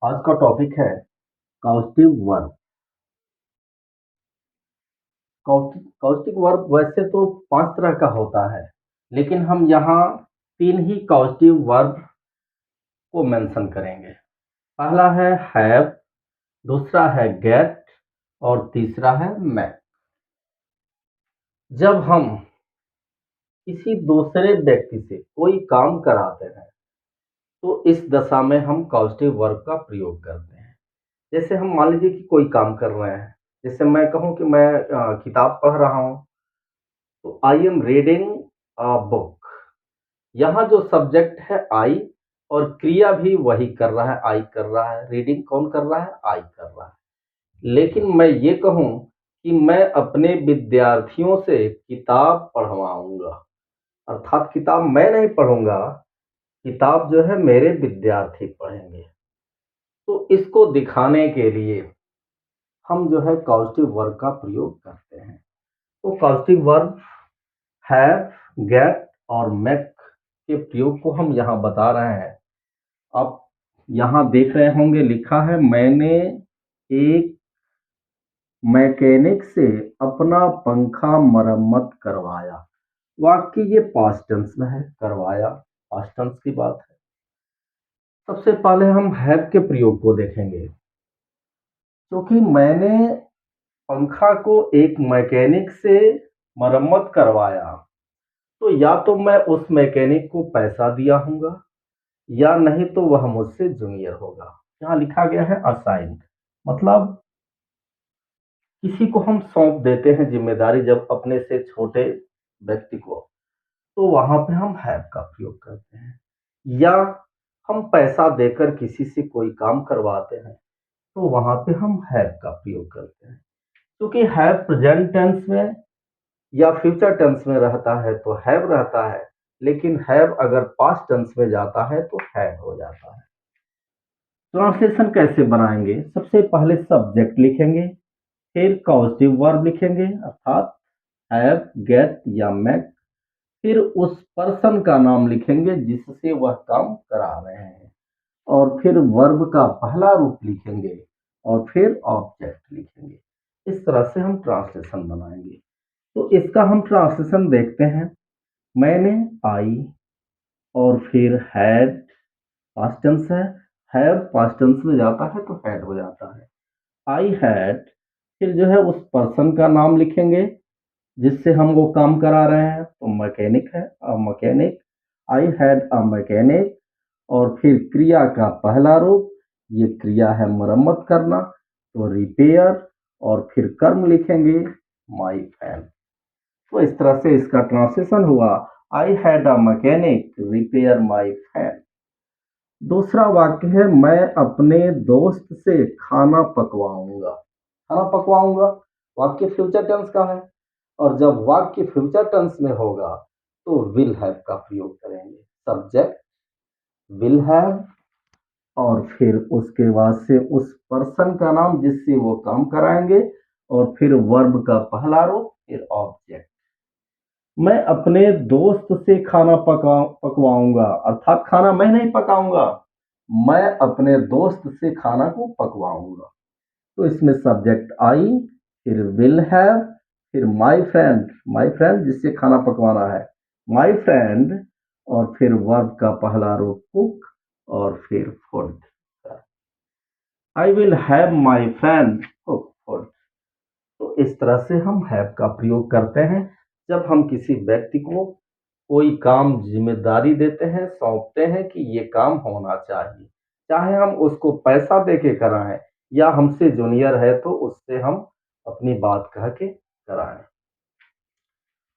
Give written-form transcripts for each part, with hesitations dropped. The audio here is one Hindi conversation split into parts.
आज का टॉपिक है कॉजेटिव वर्ब। कॉजेटिव वर्ब वैसे तो 5 तरह का होता है, लेकिन हम यहाँ 3 ही कॉजेटिव वर्ब को मेंशन करेंगे। पहला है हैव, दूसरा है गेट और तीसरा है मेक। जब हम किसी दूसरे व्यक्ति से कोई काम कराते हैं तो इस दशा में हम कॉजेटिव वर्ब का प्रयोग करते हैं। जैसे हम मान लीजिए कि कोई काम कर रहे हैं, जैसे मैं कहूँ कि मैं किताब पढ़ रहा हूँ, तो I am reading a book. यहाँ जो सब्जेक्ट है आई, और क्रिया भी वही कर रहा है, आई कर रहा है। रीडिंग कौन कर रहा है? आई कर रहा है। लेकिन मैं ये कहूँ कि मैं अपने विद्यार्थियों से किताब पढ़वाऊंगा, अर्थात किताब मैं नहीं पढ़ूंगा, किताब जो है मेरे विद्यार्थी पढ़ेंगे। तो इसको दिखाने के लिए हम जो है कॉजेटिव वर्ब का प्रयोग करते हैं। तो कॉजेटिव वर्ब हैव, गेट और मेक के प्रयोग को हम यहाँ बता रहे हैं। आप यहाँ देख रहे होंगे, लिखा है मैंने एक मैकेनिक से अपना पंखा मरम्मत करवाया। वाक्य ये पास्ट टेंस में है, करवाया पास्ट टेंस की बात है। सबसे पहले हम हैव के प्रयोग को देखेंगे। क्योंकि मैंने पंखा को एक मैकेनिक से मरम्मत करवाया, तो या तो मैं उस मैकेनिक को पैसा दिया हूँगा, या नहीं तो वह मुझसे जूनियर होगा। यहाँ लिखा गया है असाइंड, मतलब किसी को हम सौंप देते हैं जिम्मेदारी, जब अपने से छोटे व्यक्ति को, तो वहां पे हम हैव का प्रयोग करते हैं। या हम पैसा देकर किसी से कोई काम करवाते हैं, तो वहां पे हम हैव का प्रयोग करते हैं। क्योंकि हैव प्रेजेंट टेंस में या फ्यूचर टेंस में रहता है तो हैव रहता है, लेकिन हैव अगर पास्ट टेंस में जाता है तो हैड हो जाता है। ट्रांसलेशन कैसे बनाएंगे? सबसे पहले सब्जेक्ट लिखेंगे, फिर कॉजेटिव वर्ब लिखेंगे, अर्थात हैव, गेट या मेक। फिर उस पर्सन का नाम लिखेंगे जिससे वह काम करा रहे हैं, और फिर वर्ब का पहला रूप लिखेंगे, और फिर ऑब्जेक्ट लिखेंगे। इस तरह से हम ट्रांसलेशन बनाएंगे। तो इसका हम ट्रांसलेशन देखते हैं। मैंने आई, और फिर हैड पास्ट टेंस है, हैव पास्ट टेंस में जाता है तो हैड हो जाता है। आई हैड, फिर जो है उस पर्सन का नाम लिखेंगे जिससे हम वो काम करा रहे हैं, तो मैकेनिक है, a mechanic. I had a mechanic. और फिर क्रिया का पहला रूप, ये क्रिया है मरम्मत करना, तो रिपेयर। और फिर कर्म लिखेंगे माई फैन। तो इस तरह से इसका ट्रांसलेशन हुआ, I had a mechanic repair my fan. दूसरा वाक्य है मैं अपने दोस्त से खाना पकवाऊंगा। खाना पकवाऊंगा वाक्य फ्यूचर टेंस का है, और जब वाक्य फ्यूचर टेंस में होगा तो विल हैव का प्रयोग करेंगे। सब्जेक्ट विल हैव, और फिर उसके बाद से उस पर्सन का नाम जिससे वो काम कराएंगे, और फिर वर्ब का पहला रूप, फिर ऑब्जेक्ट। मैं अपने दोस्त से खाना पकवाऊंगा, अर्थात खाना मैं नहीं पकाऊंगा, मैं अपने दोस्त से खाना को पकवाऊंगा। तो इसमें सब्जेक्ट आई, फिर विल हैव, फिर माई फ्रेंड जिससे खाना पकवाना है, माई फ्रेंड। और फिर वर्ब का पहला रूप कुक, और फिर food. I will have my friend cook food. तो इस तरह से हम हैव का प्रयोग करते हैं जब हम किसी व्यक्ति को कोई काम जिम्मेदारी देते हैं, सौंपते हैं कि ये काम होना चाहिए, चाहे हम उसको पैसा दे के कराएं, या हमसे जूनियर है तो उससे हम अपनी बात कह के कराएं।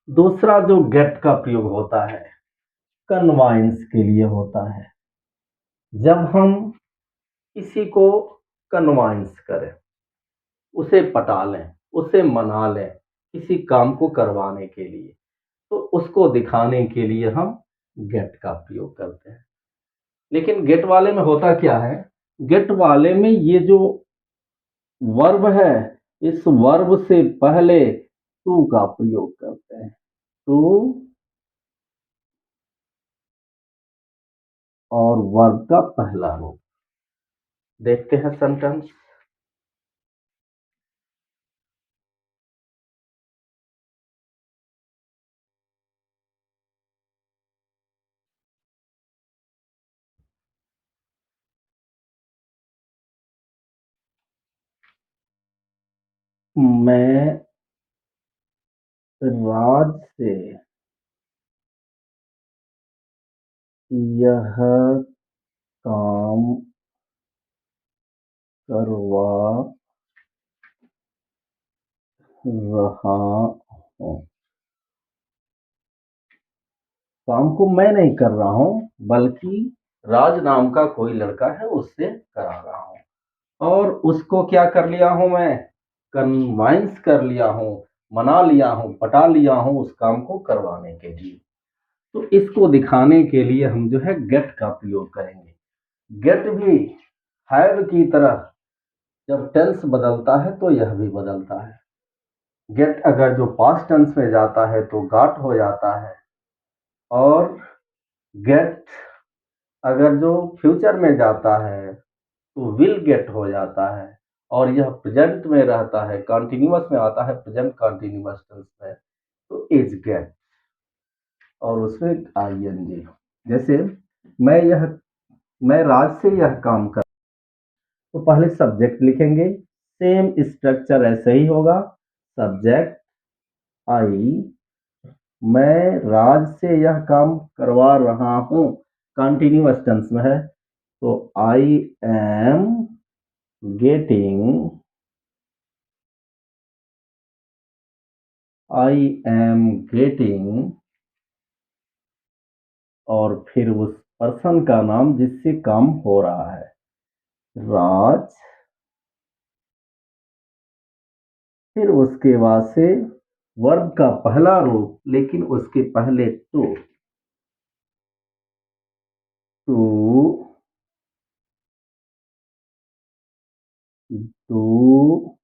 दूसरा जो गेट का प्रयोग होता है, कन्वाइंस के लिए होता है। जब हम किसी को कन्वाइंस करें, उसे पटा लें, उसे मना लें किसी काम को करवाने के लिए, तो उसको दिखाने के लिए हम गेट का प्रयोग करते हैं। लेकिन गेट वाले में होता क्या है? गेट वाले में ये जो वर्ब है, इस वर्ब से पहले टू का प्रयोग करते हैं। टू और वर्ब का पहला रूप। देखते हैं सेंटेंस। मैं राज से यह काम करवा रहा हूँ। काम को मैं नहीं कर रहा हूँ, बल्कि राज नाम का कोई लड़का है उससे करा रहा हूँ। और उसको क्या कर लिया हूँ मैं? कन्वाइंस कर लिया हूँ, मना लिया हूँ, पटा लिया हूँ उस काम को करवाने के लिए। तो इसको दिखाने के लिए हम जो है गेट का प्रयोग करेंगे। गेट भी हैव की तरह जब टेंस बदलता है तो यह भी बदलता है। गेट अगर जो पास्ट टेंस में जाता है तो गाट हो जाता है, और गेट अगर जो फ्यूचर में जाता है तो विल गेट हो जाता है, और यह प्रेजेंट में रहता है, कंटिन्यूअस में आता है, प्रेजेंट कंटिन्यूअस टेंस में तो इज गेट, और उसमें आईएनजी। जैसे मैं यह मैं राज से यह काम कर, तो पहले सब्जेक्ट लिखेंगे, सेम स्ट्रक्चर ऐसे ही होगा। सब्जेक्ट आई, मैं राज से यह काम करवा रहा हूँ, कंटिन्यूअस टेंस में है, तो आई am getting, I am getting, और फिर उस पर्सन का नाम जिससे काम हो रहा है, राज, फिर उसके बाद से वर्ब का पहला रूप, लेकिन उसके पहले टू डू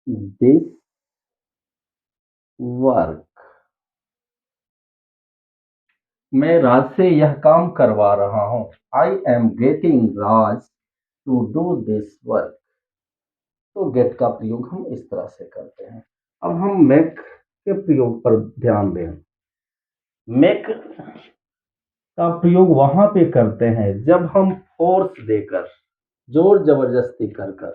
दिस वर्क। मैं राज से यह काम करवा रहा हूँ, I am getting Raj to do this work. तो गेट का प्रयोग हम इस तरह से करते हैं। अब हम मेक के प्रयोग पर ध्यान दें। मेक का प्रयोग वहां पे करते हैं जब हम फोर्स देकर, जोर जबरदस्ती कर कर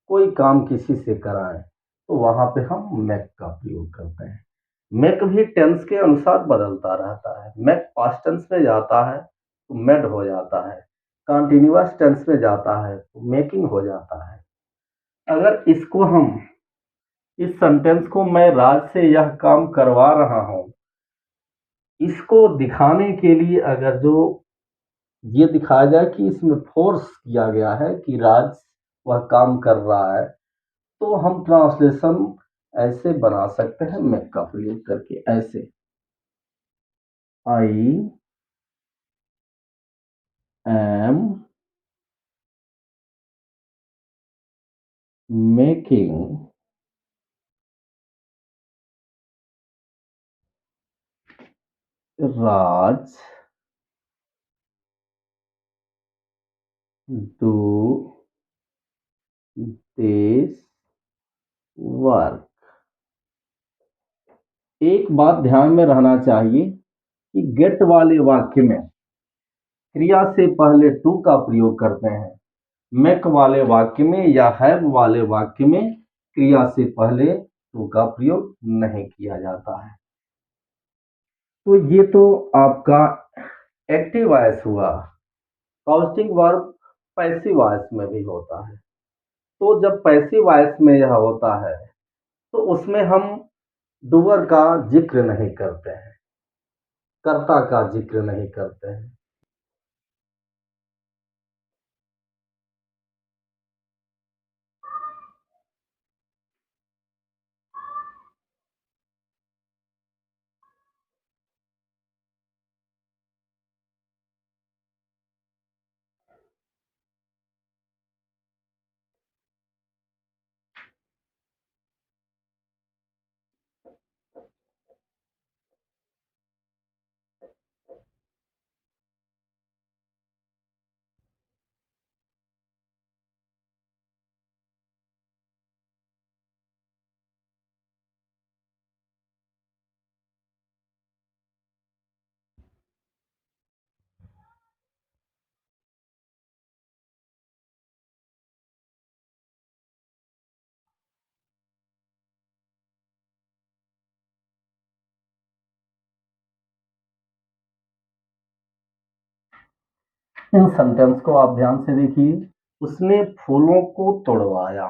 कोई काम किसी से कराएं, तो वहां पे हम मेक का प्रयोग करते हैं। मेक भी टेंस के अनुसार बदलता रहता है। मेक पास्ट टेंस में जाता है तो मेड हो जाता है, कंटिन्यूअस टेंस में जाता है तो मेकिंग हो जाता है। अगर इसको हम, इस सेंटेंस को मैं राज से यह काम करवा रहा हूं, इसको दिखाने के लिए अगर जो ये दिखाया जाए कि इसमें फोर्स किया गया है कि राज वह काम कर रहा है, तो हम ट्रांसलेशन ऐसे बना सकते हैं मेक का प्रयोग करके, ऐसे I am making Raj do this work. एक बात ध्यान में रहना चाहिए कि गेट वाले वाक्य में क्रिया से पहले टू का प्रयोग करते हैं, मेक वाले वाक्य में या हैव वाले वाक्य में क्रिया से पहले टू का प्रयोग नहीं किया जाता है। तो ये तो आपका एक्टिव वॉइस हुआ। काउस्टिंग वर्ब पैसिव वॉइस में भी होता है। तो जब पैसिव वॉइस में यह होता है तो उसमें हम डूअर का जिक्र नहीं करते हैं, कर्ता का जिक्र नहीं करते हैं। इन सेंटेंस को आप ध्यान से देखिए। उसने फूलों को तोड़वाया।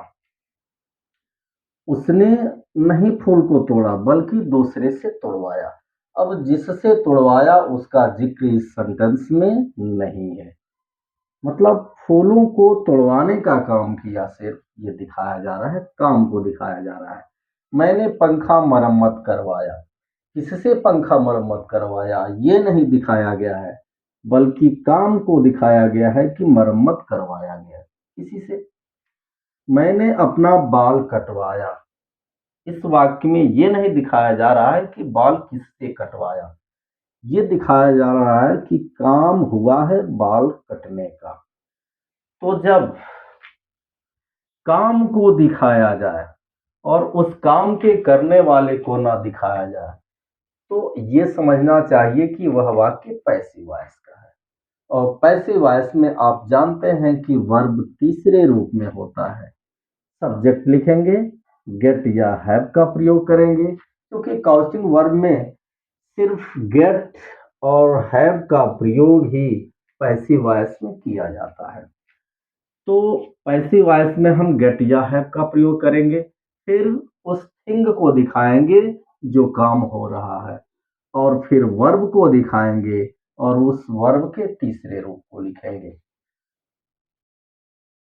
उसने नहीं फूल को तोड़ा बल्कि दूसरे से तोड़वाया। अब जिससे तोड़वाया उसका जिक्र इस सेंटेंस में नहीं है। मतलब फूलों को तोड़वाने का काम किया, सिर्फ ये दिखाया जा रहा है, काम को दिखाया जा रहा है। मैंने पंखा मरम्मत करवाया। किससे पंखा मरम्मत करवाया ये नहीं दिखाया गया है, बल्कि काम को दिखाया गया है कि मरम्मत करवाया गया है किसी से। मैंने अपना बाल कटवाया। इस वाक्य में ये नहीं दिखाया जा रहा है कि बाल किससे कटवाया, ये दिखाया जा रहा है कि काम हुआ है बाल कटने का। तो जब काम को दिखाया जाए और उस काम के करने वाले को ना दिखाया जाए, तो ये समझना चाहिए कि वह वाक्य पैसिव वॉइस का है। और पैसिव वॉइस में आप जानते हैं कि वर्ब तीसरे रूप में होता है। सब्जेक्ट लिखेंगे, गेट या हैव का प्रयोग करेंगे, क्योंकि काउंटिंग वर्ब में सिर्फ गेट और हैव का प्रयोग ही पैसिव वॉइस में किया जाता है। तो पैसिव वॉइस में हम गेट या हैव का प्रयोग करेंगे, फिर उस थिंग को दिखाएंगे जो काम हो रहा है, और फिर वर्ब को दिखाएंगे और उस वर्ब के तीसरे रूप को लिखेंगे।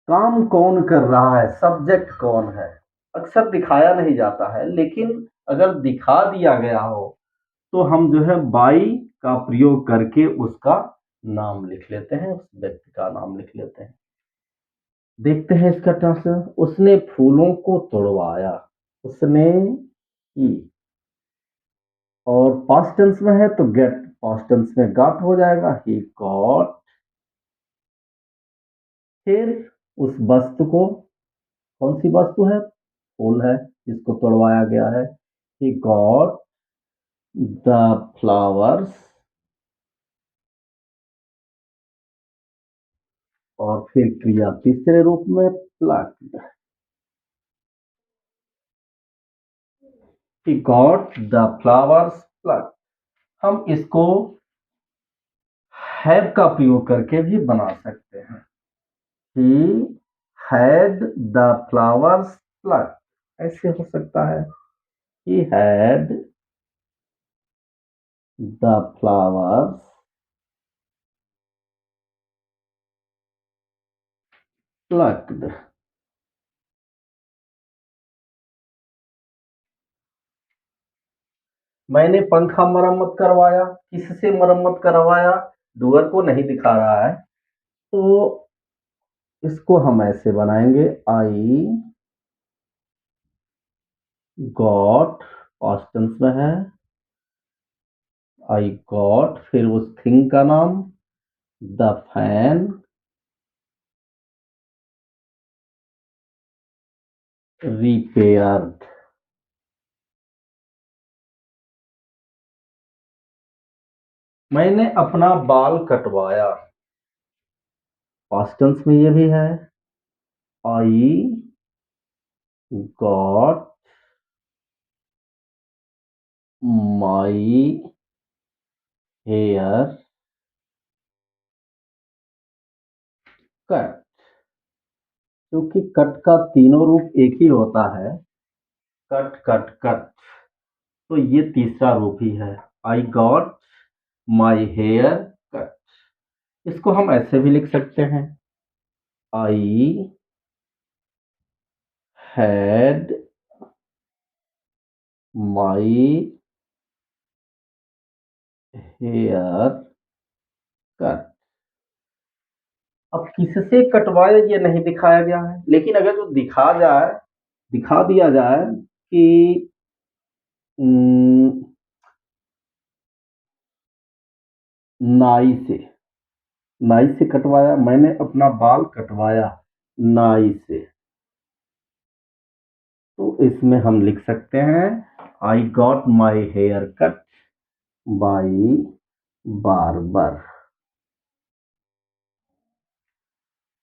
काम कौन कर रहा है, सब्जेक्ट कौन है, अक्सर दिखाया नहीं जाता है, लेकिन अगर दिखा दिया गया हो तो हम जो है बाई का प्रयोग करके उसका नाम लिख लेते हैं, उस व्यक्ति का नाम लिख लेते हैं। देखते हैं इसका ट्रांसलेशन। उसने फूलों को तोड़वाया। उसने की, और पास्ट टेंस में है तो गेट पास्ट टेंस में गॉट हो जाएगा, ही गॉट। फिर उस वस्तु को, कौन सी वस्तु है, फूल है जिसको तोड़वाया गया है, ही गॉट द फ्लावर्स। और फिर क्रिया तीसरे रूप में plucked, he got the flowers plucked। हम इसको हैव का प्रयोग करके भी बना सकते हैं। he had the flowers plucked ऐसे हो सकता है, he had the flowers plucked। मैंने पंखा मरम्मत करवाया। किससे मरम्मत करवाया, डूअर को नहीं दिखा रहा है, तो इसको हम ऐसे बनाएंगे, आई गॉट, पास्ट टेंस में है, आई गॉट, फिर उस थिंग का नाम द फैन रिपेयर्ड। मैंने अपना बाल कटवाया। पास्ट टेंस में ये भी है, I got my hair cut. क्योंकि कट का तीनों रूप एक ही होता है, कट कट कट, तो ये तीसरा रूप ही है, I got my hair cut. इसको हम ऐसे भी लिख सकते हैं, I had my hair cut. अब किससे कटवाया ये नहीं दिखाया गया है, लेकिन अगर जो दिखा दिया जाए कि नाई से, नाई से कटवाया, मैंने अपना बाल कटवाया नाई से, तो इसमें हम लिख सकते हैं, I got my hair cut by barber.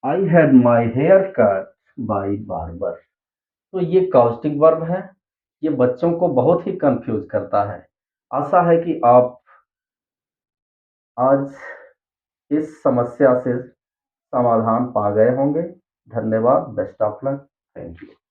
I had my hair cut by barber. तो ये काउस्टिक वर्ब है, ये बच्चों को बहुत ही कंफ्यूज करता है। आशा है कि आप आज इस समस्या से समाधान पा गए होंगे। धन्यवाद। Best of luck. Thank you.